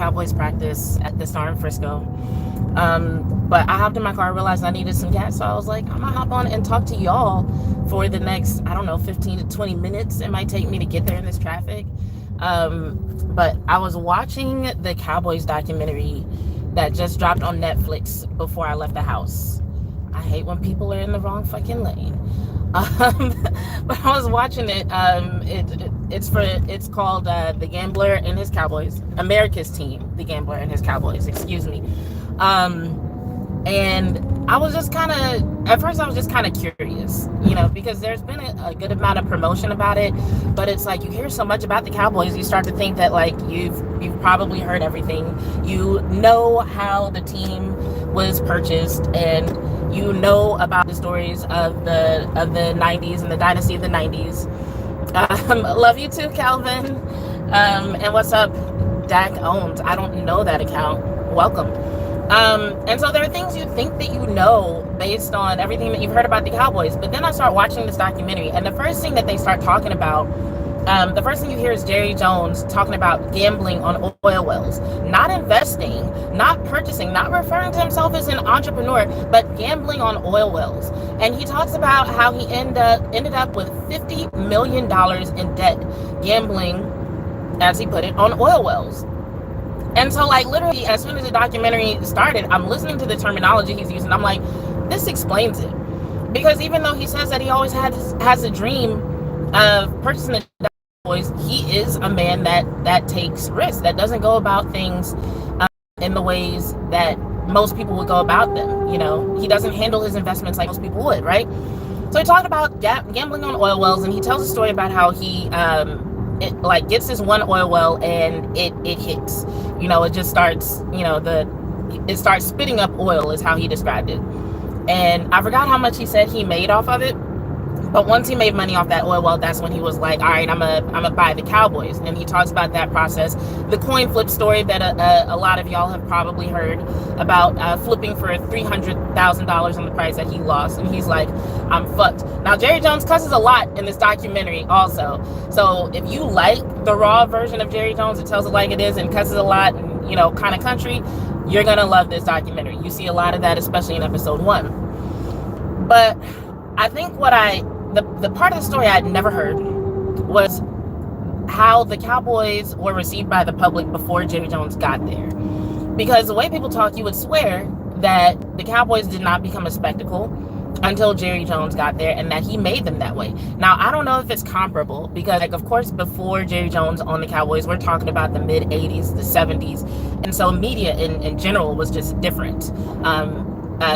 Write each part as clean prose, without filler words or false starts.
Cowboys practice at the Star in Frisco. But I hopped in my car, realized I needed some gas, so I was like, I'm gonna hop on and talk to y'all for the next, I don't know, 15 to 20 minutes it might take me to get there in this traffic. But I was watching the Cowboys documentary that just dropped on Netflix before I left the house. I hate when people are in the wrong fucking lane. But I was watching it. It's called The Gambler and His Cowboys, America's Team, The Gambler and His Cowboys, excuse me. And I was just at first I was just kind of curious, because there's been a good amount of promotion about it, but it's like you hear so much about the Cowboys, you start to think that like you've probably heard everything. You know how the team was purchased, and you know about the stories of the 90s and the dynasty of the 90s. Love you too, Calvin. And what's up, Dak Owns? I don't know that account. Welcome. And so there are things you think that you know based on everything that you've heard about the Cowboys. But then I start watching this documentary, and the first thing that they start talking about, the first thing you hear is Jerry Jones talking about gambling on oil wells, not investing, not purchasing, not referring to himself as an entrepreneur, but gambling on oil wells. And he talks about how he ended up with $50 million in debt gambling, as he put it, on oil wells. And so, like, literally, as soon as the documentary started, I'm listening to the terminology he's using. I'm like, this explains it. Because even though he says that he always has a dream of purchasing the Cowboys, he is a man that takes risks, that doesn't go about things in the ways that most people would go about them. He doesn't handle his investments like most people would, right? So he talked about gambling on oil wells, and he tells a story about how he gets this one oil well and it hits. It just starts, it starts spitting up oil is how he described it. And I forgot how much he said he made off of it. But once he made money off that oil well, that's when he was like, all right, I'm gonna buy the Cowboys. And he talks about that process. The coin flip story that a lot of y'all have probably heard about, flipping for $300,000 on the price that he lost. And he's like, I'm fucked. Now, Jerry Jones cusses a lot in this documentary also. So if you like the raw version of Jerry Jones, it tells it like it is and cusses a lot and, kind of country, you're going to love this documentary. You see a lot of that, especially in episode 1. But I think the part of the story I'd never heard was how the Cowboys were received by the public before Jerry Jones got there. Because the way people talk, you would swear that the Cowboys did not become a spectacle until Jerry Jones got there, and that he made them that way. Now, I don't know if it's comparable, because, like, of course, before Jerry Jones on the Cowboys, we're talking about the mid-'80s, the '70s, and so media in general was just different.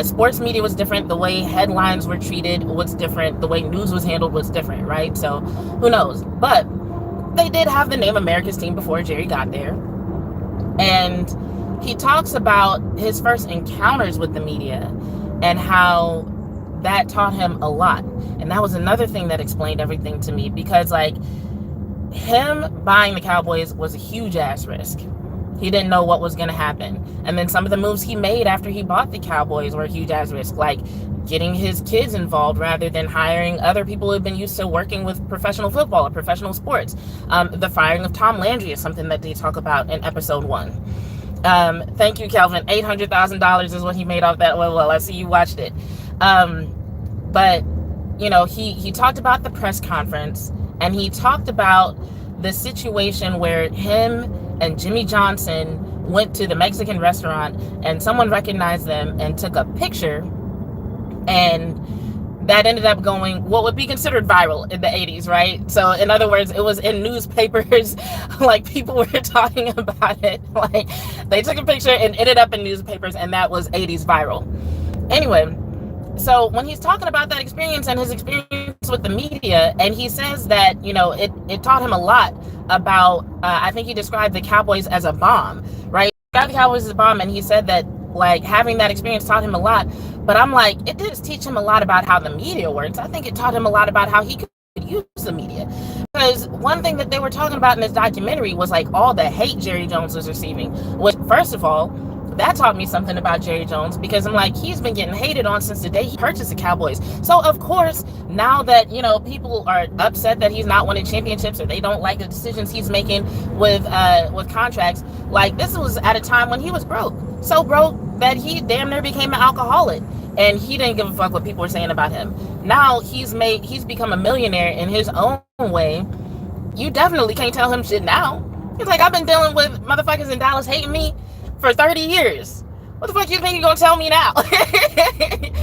Sports media was different. The way headlines were treated was different. The way news was handled was different, right? So who knows? But they did have the name America's Team before Jerry got there. And he talks about his first encounters with the media and how that taught him a lot. And that was another thing that explained everything to me, because, like, him buying the Cowboys was a huge ass risk. He didn't know what was going to happen. And then some of the moves he made after he bought the Cowboys were a huge ass risk, like getting his kids involved rather than hiring other people who have been used to working with professional football or professional sports. The firing of Tom Landry is something that they talk about in episode 1. Thank you, Calvin. $800,000 is what he made off that oil well. I see you watched it. But he talked about the press conference, and he talked about the situation where him and Jimmy Johnson went to the Mexican restaurant, and someone recognized them and took a picture, and that ended up going what would be considered viral in the 80s, right? So in other words, it was in newspapers, like people were talking about it. Like they took a picture and ended up in newspapers, and that was 80s viral. Anyway, so when he's talking about that experience and his experience with the media, and he says that, it taught him a lot about, I think he described the Cowboys as a bomb, right? He got the Cowboys as a bomb, and he said that, like, having that experience taught him a lot. But I'm like, it didn't teach him a lot about how the media works. I think it taught him a lot about how he could use the media. Because one thing that they were talking about in this documentary was, like, all the hate Jerry Jones was receiving. Which, first of all, that taught me something about Jerry Jones, because I'm like, he's been getting hated on since the day he purchased the Cowboys. So of course, now that, you know, people are upset that he's not winning championships, or they don't like the decisions he's making with contracts, like, this was at a time when he was broke. So broke that he damn near became an alcoholic. And he didn't give a fuck what people were saying about him. Now he's become a millionaire in his own way. You definitely can't tell him shit now. He's like, I've been dealing with motherfuckers in Dallas hating me for 30 years. What the fuck you think you're gonna tell me now?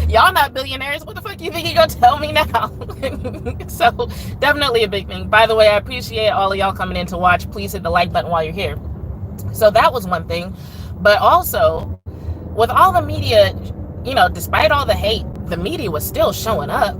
Y'all not billionaires. What the fuck you think you're gonna tell me now? So definitely a big thing. By the way, I appreciate all of y'all coming in to watch. Please hit the like button while you're here. So that was one thing. But also, with all the media, you know, despite all the hate, the media was still showing up.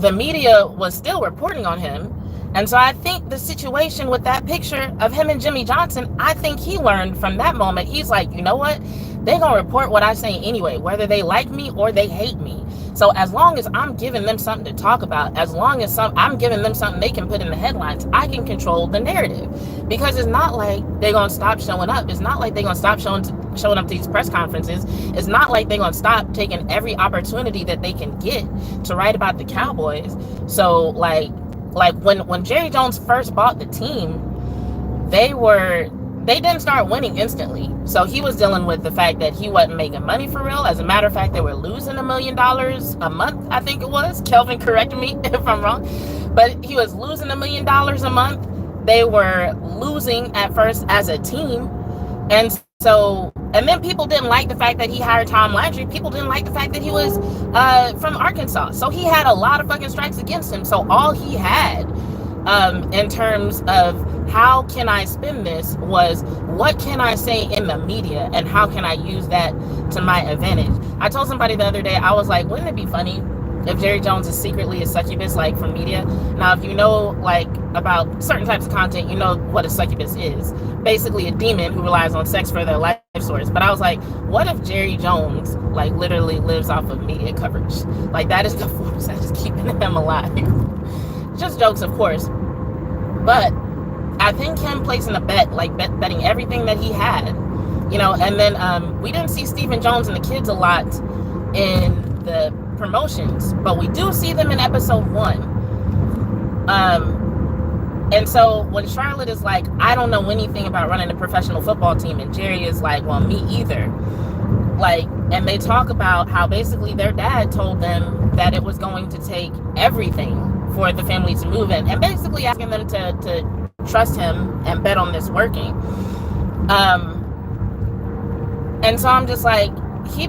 The media was still reporting on him. And so I think the situation with that picture of him and Jimmy Johnson, I think he learned from that moment. He's like, you know what? They're going to report what I say anyway, whether they like me or they hate me. So as long as I'm giving them something to talk about, as long as I'm giving them something they can put in the headlines, I can control the narrative. Because it's not like they're going to stop showing up. It's not like they're going to stop showing up to these press conferences. It's not like they're going to stop taking every opportunity that they can get to write about the Cowboys. So like when Jerry Jones first bought the team, they didn't start winning instantly. So he was dealing with the fact that he wasn't making money for real. As a matter of fact, they were losing $1 million a month, I think it was. Kelvin, correct me if I'm wrong. But he was losing $1 million a month. They were losing at first as a team. And then people didn't like the fact that he hired Tom Landry. People didn't like the fact that he was from Arkansas. So he had a lot of fucking strikes against him. So all he had in terms of how can I spin this was, what can I say in the media and how can I use that to my advantage? I told somebody the other day, I was like, wouldn't it be funny if Jerry Jones is secretly a succubus, like, from media? Now, if you know, like, about certain types of content, you know what a succubus is. Basically a demon who relies on sex for their life source. But I was like, what if Jerry Jones, like, literally lives off of media coverage? Like, that is the force that is keeping him alive. Just jokes, of course. But I think him placing a bet, like betting everything that he had, you know, and then we didn't see Stephen Jones and the kids a lot in the promotions, but we do see them in episode 1. And so when Charlotte is like, I don't know anything about running a professional football team, and Jerry is like, well, me either. Like, and they talk about how basically their dad told them that it was going to take everything for the family to move in, and basically asking them to trust him and bet on this working. And so I'm just like, he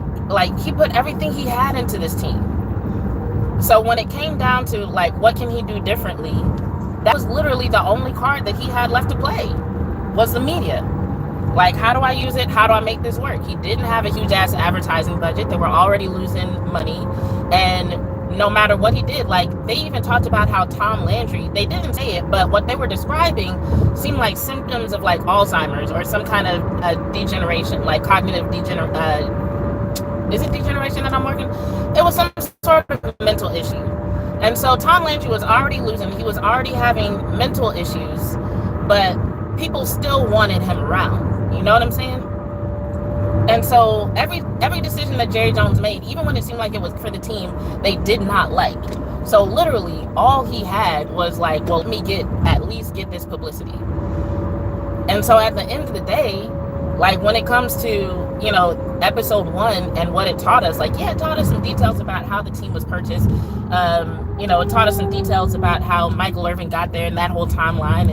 put everything he had into this team. So when it came down to, like, what can he do differently, that was literally the only card that he had left to play, was the media. Like, how do I use it? How do I make this work? He didn't have a huge ass advertising budget. They were already losing money. And no matter what he did, like, they even talked about how Tom Landry, they didn't say it, but what they were describing seemed like symptoms of, like, Alzheimer's or some kind of degeneration, like cognitive is it degeneration that I'm working? It was some sort of mental issue. And so Tom Landry was already losing. He was already having mental issues, but people still wanted him around. You know what I'm saying? And so every decision that Jerry Jones made, even when it seemed like it was for the team, they did not like. So literally all he had was like, well, let me at least get this publicity. And so at the end of the day, like, when it comes to, you know, episode 1 and what it taught us, like, yeah, it taught us some details about how the team was purchased. You know, it taught us some details about how Michael Irvin got there and that whole timeline.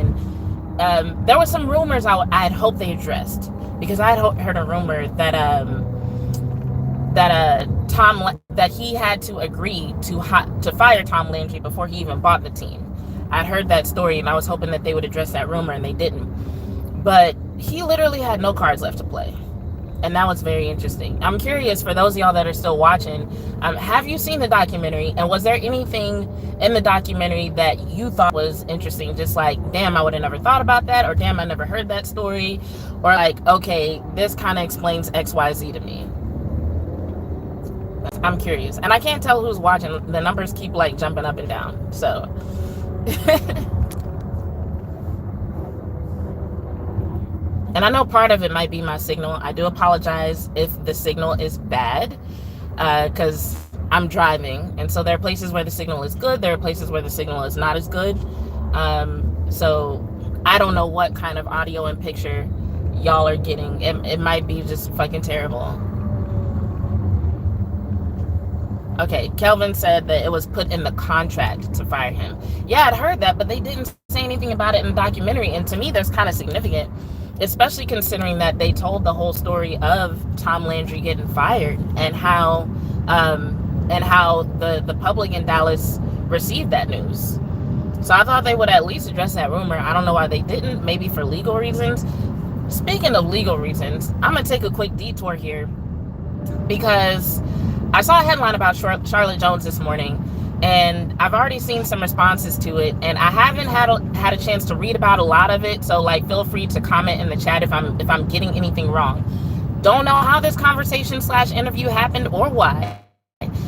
And there were some rumors I had hoped they addressed, because I had heard a rumor that that he had to agree to fire Tom Landry before he even bought the team. I'd heard that story, and I was hoping that they would address that rumor, and they didn't. But he literally had no cards left to play. And that was very interesting. I'm curious, for those of y'all that are still watching, have you seen the documentary? And was there anything in the documentary that you thought was interesting? Just like, damn, I would have never thought about that. Or damn, I never heard that story. Or like, okay, this kind of explains XYZ to me. I'm curious. And I can't tell who's watching. The numbers keep, like, jumping up and down. So... And I know part of it might be my signal. I do apologize if the signal is bad, because I'm driving. And so there are places where the signal is good. There are places where the signal is not as good. So I don't know what kind of audio and picture y'all are getting. It might be just fucking terrible. Okay, Kelvin said that it was put in the contract to fire him. Yeah, I'd heard that, but they didn't say anything about it in the documentary. And to me, that's kind of significant, especially considering that they told the whole story of Tom Landry getting fired and how the public in Dallas received that news. So I thought they would at least address that rumor. I don't know why they didn't, maybe for legal reasons. Speaking of legal reasons, I'm going to take a quick detour here because I saw a headline about Charlotte Jones this morning, and I've already seen some responses to it, and I haven't had a chance to read about a lot of it. So like, feel free to comment in the chat if I'm getting anything wrong. Don't know how this conversation / interview happened or why,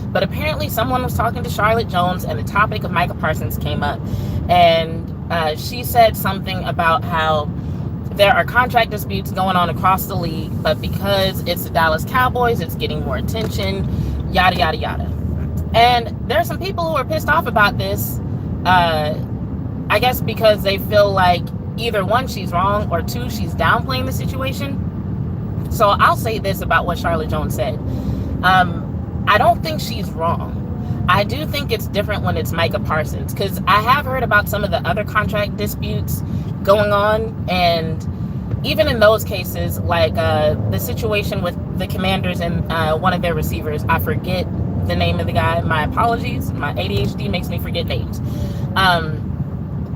but apparently someone was talking to Charlotte Jones and the topic of Micah Parsons came up, and she said something about how there are contract disputes going on across the league, but because it's the Dallas Cowboys, it's getting more attention, yada, yada, yada. And there's some people who are pissed off about this, I guess because they feel like either one, she's wrong, or two, she's downplaying the situation. So I'll say this about what Charlotte Jones said. I don't think she's wrong. I do think it's different when it's Micah Parsons, because I have heard about some of the other contract disputes going on, and even in those cases, like the situation with the Commanders and one of their receivers, I forget the name of the guy, my apologies, my ADHD makes me forget names,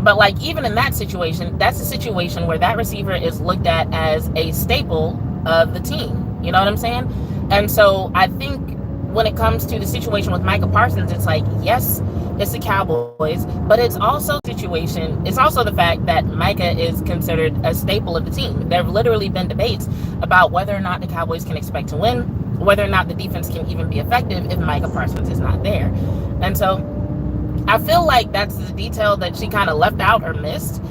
but like even in that situation, that's a situation where that receiver is looked at as a staple of the team, you know what I'm saying? And so I think when it comes to the situation with Micah Parsons, it's like, yes, it's the Cowboys, but it's also the fact that Micah is considered a staple of the team. There have literally been debates about whether or not the Cowboys can expect to win, whether or not the defense can even be effective if Micah Parsons is not there. And so I feel like that's the detail that she kind of left out or missed.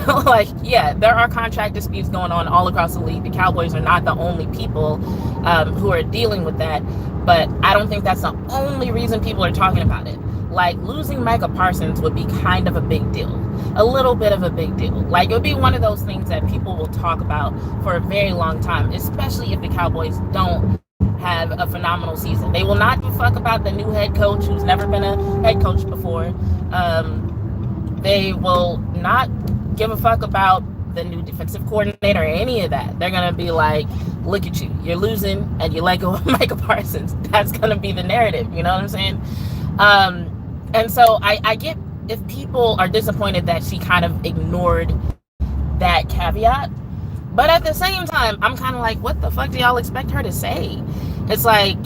Like, yeah, there are contract disputes going on all across the league. The Cowboys are not the only people who are dealing with that, but I don't think that's the only reason people are talking about it. Like, losing Micah Parsons would be kind of a big deal, a little bit of a big deal. Like, it would be one of those things that people will talk about for a very long time, especially if the Cowboys don't have a phenomenal season. They will not give a fuck about the new head coach who's never been a head coach before. They will not give a fuck about the new defensive coordinator or any of that. They're going to be like, look at you, you're losing and you let go of Micah Parsons. That's going to be the narrative, you know what I'm saying? And so I get if people are disappointed that she kind of ignored that caveat, but at the same time, I'm kind of like, what the fuck do y'all expect her to say? It's like,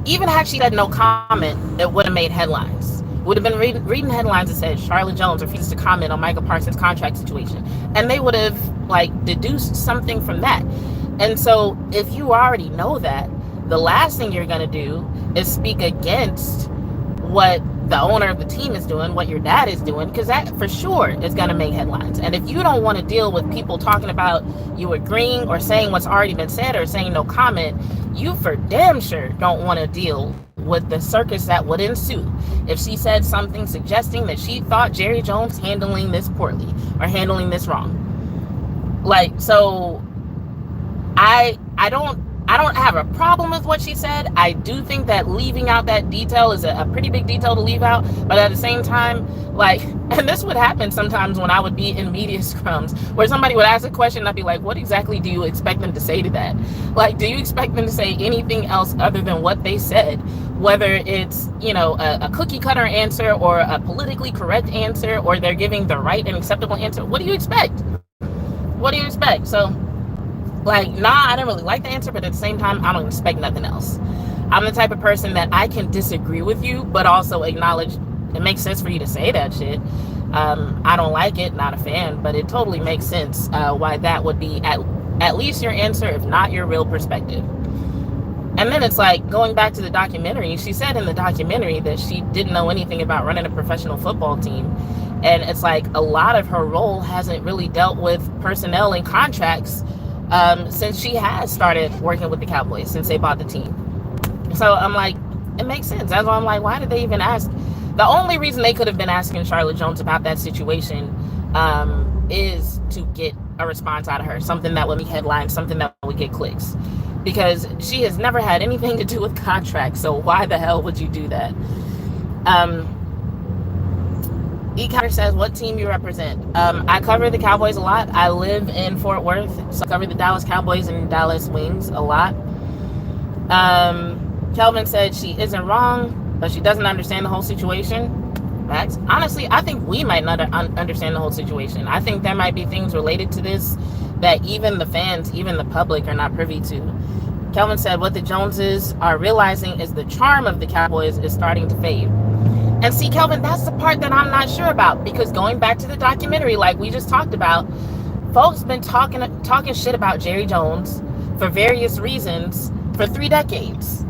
even had she said no comment, it would have made headlines. Would have been reading headlines that said Charlotte Jones refuses to comment on Micah Parsons' contract situation, and they would have like deduced something from that. And so if you already know that, the last thing you're going to do is speak against what the owner of the team is doing, what your dad is doing, because that for sure is going to make headlines. And if you don't want to deal with people talking about you agreeing or saying what's already been said or saying no comment, you for damn sure don't want to deal with the circus that would ensue if she said something suggesting that she thought Jerry Jones handling this poorly or handling this wrong. Like, so I don't have a problem with what she said. I do think that leaving out that detail is a pretty big detail to leave out. But at the same time, like, and this would happen sometimes when I would be in media scrums where somebody would ask a question and I'd be like, what exactly do you expect them to say to that? Like, do you expect them to say anything else other than what they said? Whether it's, you know, a cookie cutter answer or a politically correct answer, or they're giving the right and acceptable answer. What do you expect? What do you expect? So, like, nah, I didn't really like the answer, but at the same time, I don't expect nothing else. I'm the type of person that I can disagree with you, but also acknowledge it makes sense for you to say that shit. I don't like it, not a fan, but it totally makes sense why that would be at least your answer, if not your real perspective. And then it's like, going back to the documentary, she said in the documentary that she didn't know anything about running a professional football team. And it's like, a lot of her role hasn't really dealt with personnel and contracts since she has started working with the Cowboys, since they bought the team. So I'm like, it makes sense. That's why I'm like, why did they even ask? The only reason they could have been asking Charlotte Jones about that situation is to get a response out of her, something that would be headlines, something that would get clicks, because she has never had anything to do with contracts. So why the hell would you do that? E. Carter says, what team you represent? I cover the Cowboys a lot. I live in Fort Worth, so I cover the Dallas Cowboys and Dallas Wings a lot. Kelvin said she isn't wrong, but she doesn't understand the whole situation. Max, honestly, I think we might not understand the whole situation. I think there might be things related to this that even the fans, even the public are not privy to. Kelvin said, what the Joneses are realizing is the charm of the Cowboys is starting to fade. And see, Kelvin, that's the part that I'm not sure about, because going back to the documentary, like we just talked about, folks been talking shit about Jerry Jones for various reasons for 3 decades.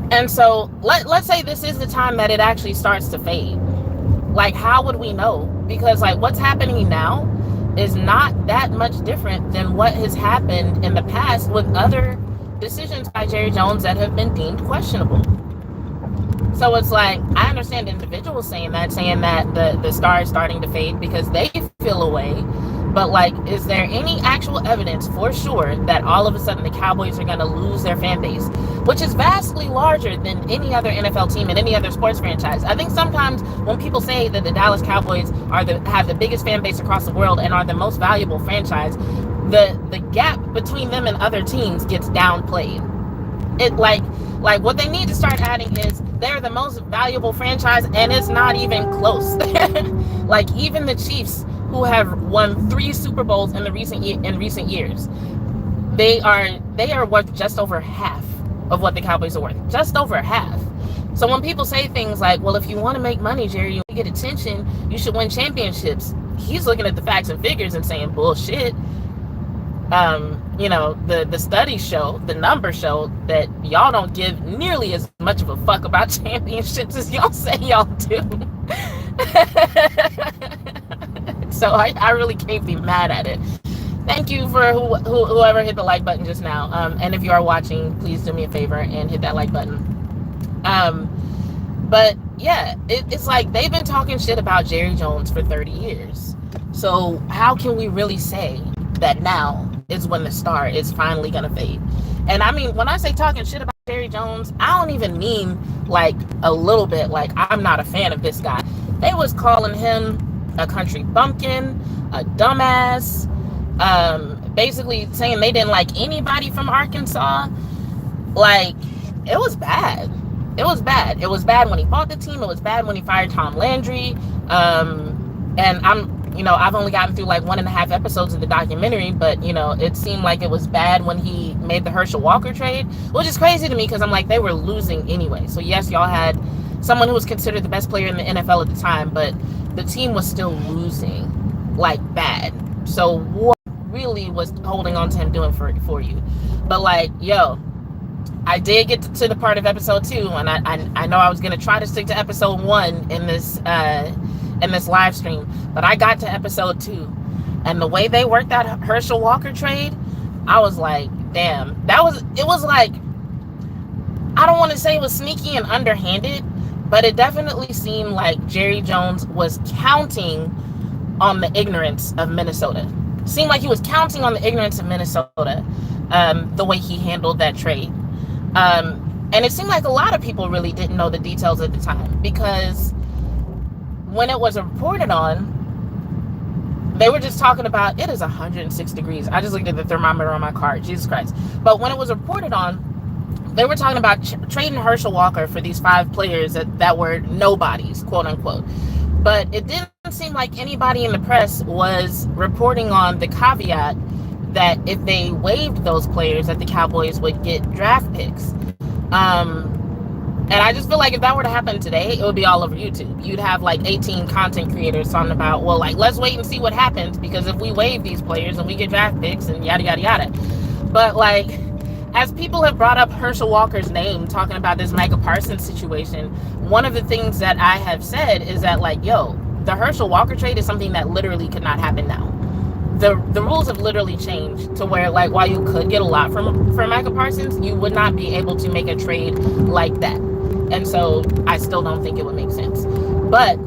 And so let's say this is the time that it actually starts to fade. Like, how would we know? Because like what's happening now is not that much different than what has happened in the past with other decisions by Jerry Jones that have been deemed questionable. So it's like, I understand individuals saying that the star is starting to fade because they feel away. But like, is there any actual evidence for sure that all of a sudden the Cowboys are going to lose their fan base, which is vastly larger than any other NFL team and any other sports franchise? I think sometimes when people say that the Dallas Cowboys have the biggest fan base across the world and are the most valuable franchise, the gap between them and other teams gets downplayed. It like what they need to start adding is they're the most valuable franchise, and it's not even close. Like even the Chiefs, who have won 3 Super Bowls in recent years, they are worth just over half of what the Cowboys are worth. Just over half. So when people say things like, well, if you want to make money, Jerry, you get attention, you should win championships. He's looking at the facts and figures and saying bullshit. The studies show, the numbers show that y'all don't give nearly as much of a fuck about championships as y'all say y'all do. So I really can't be mad at it. Thank you for whoever hit the like button just now. And if you are watching, please do me a favor and hit that like button. But yeah, it's like they've been talking shit about Jerry Jones for 30 years. So how can we really say that now is when the star is finally gonna fade? And I mean, when I say talking shit about Jerry Jones, I don't even mean like a little bit, like I'm not a fan of this guy. They was calling him a country bumpkin, a dumbass, basically saying they didn't like anybody from Arkansas. Like, it was bad. It was bad. It was bad when he bought the team. It was bad when he fired Tom Landry. And I've only gotten through like 1.5 episodes of the documentary, but it seemed like it was bad when he made the Herschel Walker trade, which is crazy to me because I'm like, they were losing anyway. So yes, y'all had someone who was considered the best player in the NFL at the time, but the team was still losing like bad. So what really was holding on to him doing for you? But like, yo, I did get to the part of episode 2, and I know I was gonna try to stick to episode 1 in this live stream, but I got to episode 2, and the way they worked that Herschel Walker trade, I was like, damn, it was like, I don't want to say it was sneaky and underhanded, but it definitely seemed like Jerry Jones was counting on the ignorance of Minnesota. Seemed like he was counting on the ignorance of Minnesota, the way he handled that trade. And it seemed like a lot of people really didn't know the details at the time, because when it was reported on, they were just talking about, it is 106 degrees. I just looked at the thermometer on my car, Jesus Christ. But when it was reported on, they were talking about trading Herschel Walker for these 5 players that were nobodies, quote unquote. But it didn't seem like anybody in the press was reporting on the caveat that if they waived those players, that the Cowboys would get draft picks. And I just feel like if that were to happen today, it would be all over YouTube. You'd have like 18 content creators talking about, well, like, let's wait and see what happens, because if we waive these players and we get draft picks and yada, yada, yada. But like, as people have brought up Herschel Walker's name, talking about this Micah Parsons situation, one of the things that I have said is that, like, yo, the Herschel Walker trade is something that literally could not happen now. the rules have literally changed to where, like, while you could get a lot from Micah Parsons, you would not be able to make a trade like that. And so I still don't think it would make sense. But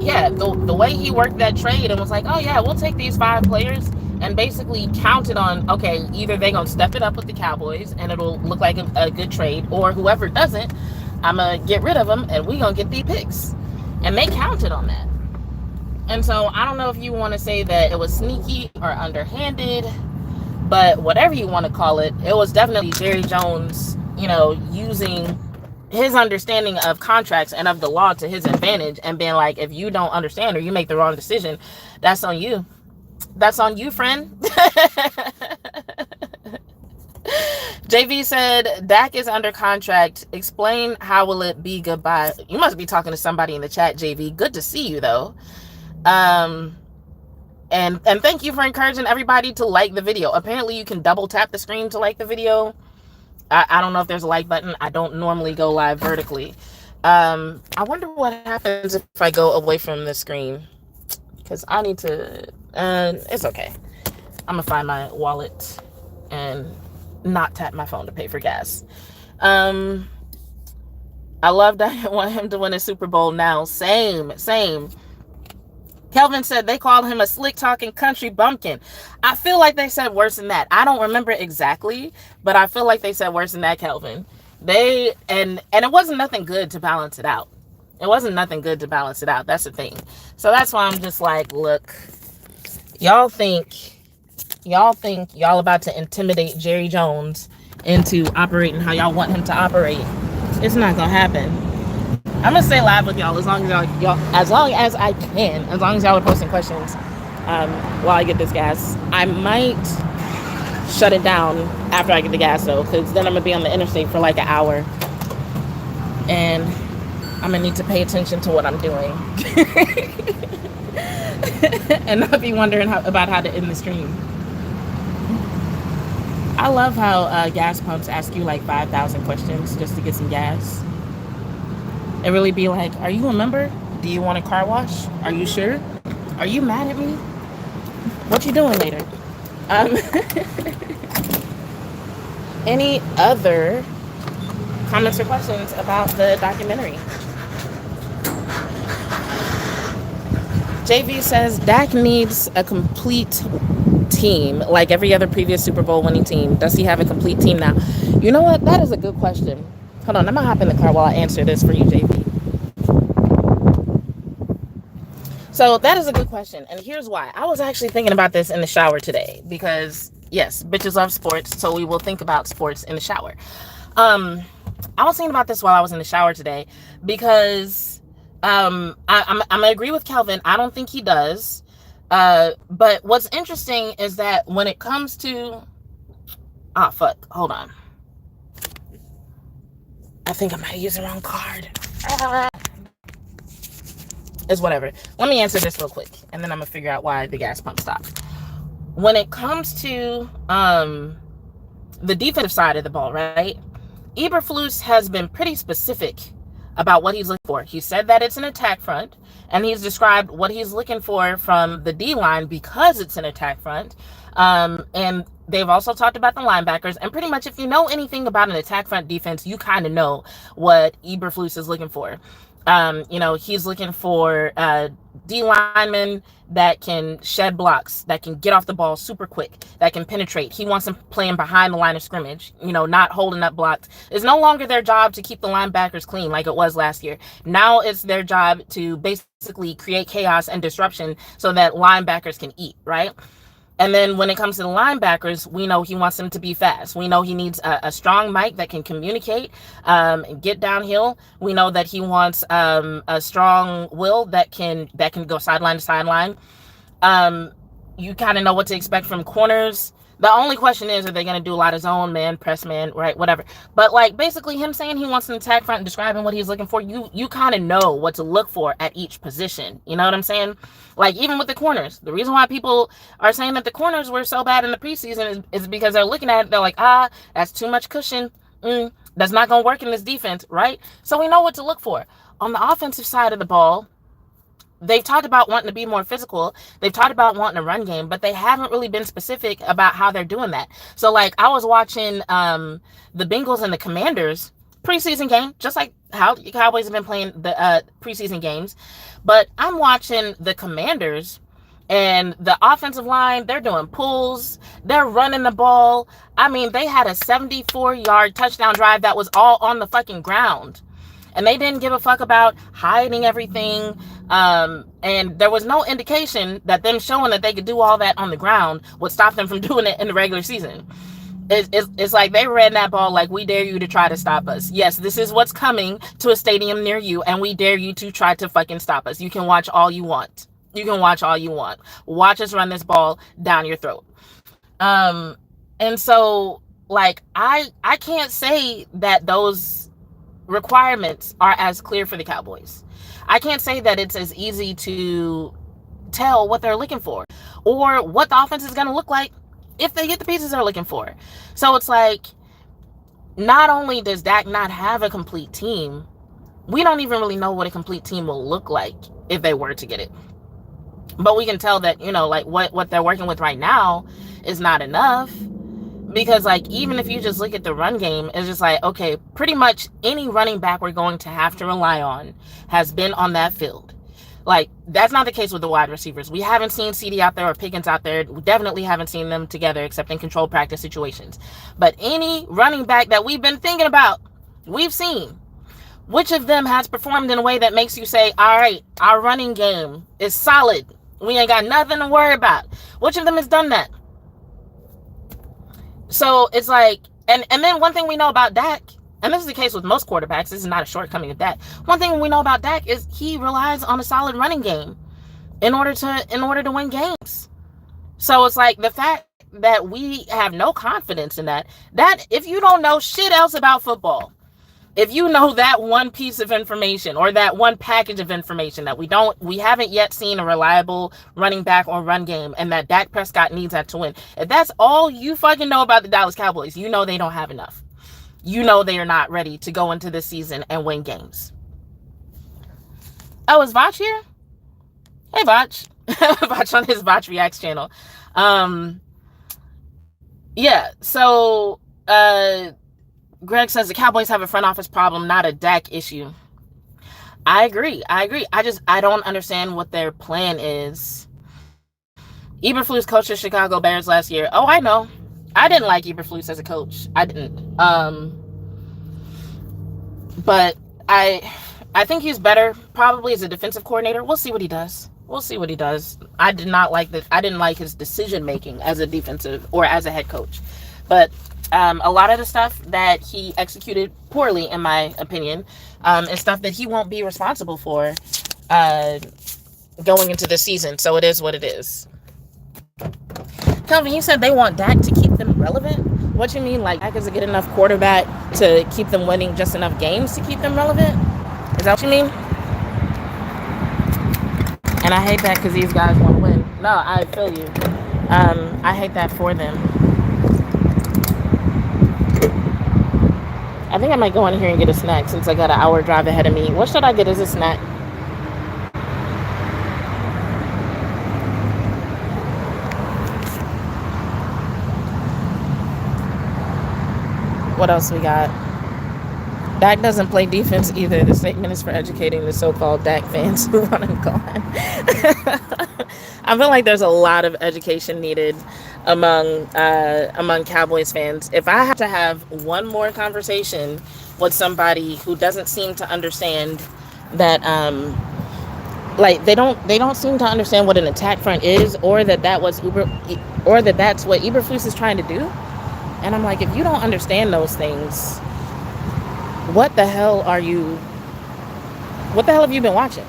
yeah, the way he worked that trade and was like, oh yeah, we'll take these 5 players, and basically counted on, okay, either they're gonna step it up with the Cowboys and it'll look like a good trade, or whoever doesn't, I'm gonna get rid of them and we gonna get the picks. And they counted on that. And so I don't know if you want to say that it was sneaky or underhanded, but whatever you want to call it, it was definitely Jerry Jones, using his understanding of contracts and of the law to his advantage, and being like, if you don't understand or you make the wrong decision, that's on you. That's on you, friend. JV said, Dak is under contract. Explain how will it be goodbye. You must be talking to somebody in the chat, JV. Good to see you, though. And thank you for encouraging everybody to like the video. Apparently, you can double tap the screen to like the video. I don't know if there's a like button. I don't normally go live vertically. I wonder what happens if I go away from the screen, because I need to. It's okay. I'm gonna find my wallet and not tap my phone to pay for gas. I love that. I want him to win a Super Bowl now. Same. Kelvin said they called him a slick talking country bumpkin. I feel like they said worse than that. I don't remember exactly, but I feel like they said worse than that, Kelvin. And it wasn't nothing good to balance it out. That's the thing. So that's why I'm just like, look, y'all think y'all about to intimidate Jerry Jones into operating how y'all want him to operate. It's not gonna happen. I'm gonna stay live with y'all as long as I can, as long as y'all are posting questions while I get this gas. I might shut it down after I get the gas, though, because then I'm gonna be on the interstate for like an hour, and I'm gonna need to pay attention to what I'm doing and not be wondering about how to end the stream. I love how gas pumps ask you like 5,000 questions just to get some gas. It really be like, are you a member? Do you want a car wash? Are you sure? Are you mad at me? What you doing later? Any other comments or questions about the documentary? JV says Dak needs a complete team like every other previous Super Bowl winning team. Does he have a complete team now? You know what? That is a good question. Hold on, I'm gonna hop in the car while I answer this for you, JV. So that is a good question, and here's why. I was actually thinking about this in the shower today, because yes, bitches love sports, so we will think about sports in the shower. I was thinking about this while I was in the shower today, because I'm gonna agree with Calvin. I don't think he does. But what's interesting is that when it comes to hold on. I think I might have used the wrong card. It's whatever. Let me answer this real quick, and then I'm gonna figure out why the gas pump stopped. When it comes to the defensive side of the ball, right? Eberflus has been pretty specific about what he's looking for. He said that it's an attack front, and he's described what he's looking for from the D-line because it's an attack front. And they've also talked about the linebackers, and pretty much if you know anything about an attack front defense, you kind of know what Eberflus is looking for. He's looking for D linemen that can shed blocks, that can get off the ball super quick, that can penetrate. He wants them playing behind the line of scrimmage, not holding up blocks. It's no longer their job to keep the linebackers clean like it was last year. Now it's their job to basically create chaos and disruption so that linebackers can eat, right? And then when it comes to the linebackers, we know he wants them to be fast. We know he needs a strong Mike that can communicate, and get downhill. We know that he wants a strong Will that can go sideline to sideline. You kind of know what to expect from corners. The only question is, are they going to do a lot of zone, man, press man, right, whatever. But like basically him saying he wants an attack front and describing what he's looking for, you kind of know what to look for at each position. You know what I'm saying? Like even with the corners, the reason why people are saying that the corners were so bad in the preseason is because they're looking at it, they're like, that's too much cushion. That's not going to work in this defense, right? So we know what to look for. On the offensive side of the ball, they've talked about wanting to be more physical. They've talked about wanting a run game, but they haven't really been specific about how they're doing that. So like I was watching the Bengals and the Commanders preseason game, just like how the Cowboys have been playing the preseason games. But I'm watching the Commanders and the offensive line, they're doing pulls, they're running the ball. I mean, they had a 74-yard touchdown drive that was all on the fucking ground. And they didn't give a fuck about hiding everything. And there was no indication that them showing that they could do all that on the ground would stop them from doing it in the regular season. It's like they ran that ball like, we dare you to try to stop us. Yes, this is what's coming to a stadium near you, and we dare you to try to fucking stop us. You can watch all you want. You can watch all you want. Watch us run this ball down your throat. And so, like, I can't say that those requirements are as clear for the Cowboys. I can't say that it's as easy to tell what they're looking for or what the offense is going to look like if they get the pieces they're looking for. So it's like, not only does Dak not have a complete team, we don't even really know what a complete team will look like if they were to get it. But we can tell that, you know, like what they're working with right now is not enough. Because, like, even if you just look at the run game, it's just like, okay, pretty much any running back we're going to have to rely on has been on that field. Like, that's not the case with the wide receivers. We haven't seen CD out there or Pickens out there. We definitely haven't seen them together except in controlled practice situations. But any running back that we've been thinking about, we've seen. Which of them has performed in a way that makes you say, all right, our running game is solid. We ain't got nothing to worry about. Which of them has done that? So it's like, and then one thing we know about Dak, and this is the case with most quarterbacks, this is not a shortcoming of Dak. One thing we know about Dak is he relies on a solid running game in order to win games. So it's like the fact that we have no confidence in that if you don't know shit else about football, if you know that one piece of information or that one package of information that we haven't yet seen a reliable running back or run game, and that Dak Prescott needs that to win. If that's all you fucking know about the Dallas Cowboys, you know they don't have enough. You know they are not ready to go into this season and win games. Oh, is Vach here? Hey, Vach. Vach on his Vach Reacts channel. Yeah, so Greg says the Cowboys have a front office problem, not a Dak issue. I agree. I don't understand what their plan is. Eberflus coached the Chicago Bears last year. Oh, I know. I didn't like Eberflus as a coach. I didn't. But I think he's better probably as a defensive coordinator. We'll see what he does. I didn't like his decision making as a defensive or as a head coach. But a lot of the stuff that he executed poorly, in my opinion, is stuff that he won't be responsible for going into the season. So it is what it is. Kelvin, you said they want Dak to keep them relevant. What you mean, like Dak is a good enough quarterback to keep them winning just enough games to keep them relevant? Is that what you mean? And I hate that because these guys want to win. No, I feel you. I hate that for them. I think I might go in here and get a snack since I got an hour drive ahead of me. What should I get as a snack? What else we got? Dak doesn't play defense either. The statement is for educating the so-called Dak fans who want him gone. I feel like there's a lot of education needed among Cowboys fans. If I have to have one more conversation with somebody who doesn't seem to understand that, like they don't seem to understand what an attack front is, or that's what Eberflus is trying to do. And I'm like, if you don't understand those things, what the hell have you been watching?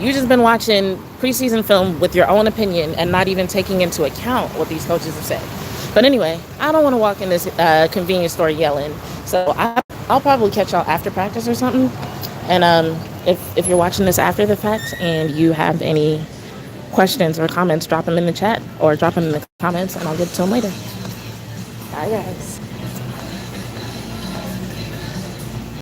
You just been watching preseason film with your own opinion and not even taking into account what these coaches have said. But anyway, I don't want to walk in this convenience store yelling. So I'll probably catch y'all after practice or something. And if you're watching this after the fact and you have any questions or comments, drop them in the chat or drop them in the comments and I'll get to them later. Bye, guys.